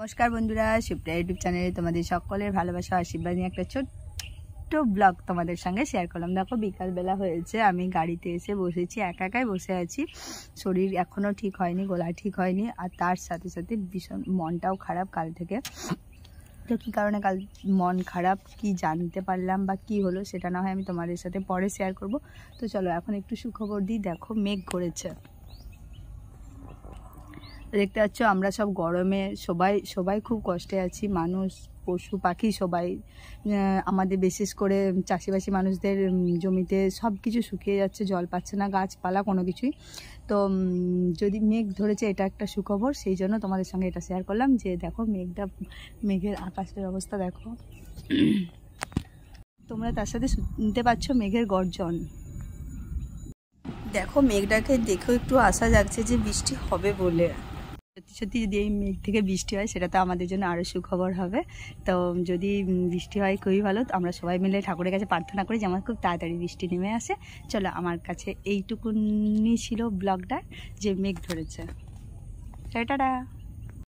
নমস্কার বন্ধুরা, শিপ্রা ইউটিউব চ্যানেলে তোমাদের সকলের ভালোবাসা আশীর্বাদ নিয়ে একটা ছোট্ট ব্লগ তোমাদের সঙ্গে শেয়ার করলাম। দেখো বিকালবেলা হয়েছে, আমি গাড়িতে এসে বসেছি, একাই বসে আছি। শরীর এখনও ঠিক হয়নি, গলা ঠিক হয়নি, আর তার সাথে সাথে ভীষণ মনটাও খারাপ কাল থেকে। তো কী কারণে কাল মন খারাপ কি জানতে পারলাম বা কি হলো সেটা না হয় আমি তোমাদের সাথে পরে শেয়ার করব। তো চলো এখন একটু সুখবর দিই। দেখো মেঘ করেছে, দেখতে পাচ্ছ আমরা সব গরমে সবাই খুব কষ্টে আছি, মানুষ পশু পাখি সবাই। আমাদের বিশেষ করে চাষিবাসী মানুষদের জমিতে সব কিছু শুকিয়ে যাচ্ছে, জল পাচ্ছে না, গাছপালা কোনো কিছুই। তো যদি মেঘ ধরেছে এটা একটা সুখবর, সেই জন্য তোমাদের সঙ্গে এটা শেয়ার করলাম যে দেখো মেঘের আকাশের অবস্থা দেখো তোমরা, তার সাথে শুনতে পাচ্ছ মেঘের গর্জন। দেখো মেঘটাকে দেখেও একটু আশা জাগছে যে বৃষ্টি হবে বলে। সত্যি যদি এই মেঘ থেকে বৃষ্টি হয় সেটা তো আমাদের জন্য আরও সুখবর হবে। তো যদি বৃষ্টি হয় খুবই ভালো, আমরা সবাই মিলে ঠাকুরের কাছে প্রার্থনা করি যে আমার খুব তাড়াতাড়ি বৃষ্টি নেমে আসে। চলো, আমার কাছে এইটুকুনি ছিল ব্লগটা, যে মেঘ ধরেছে। টাটা।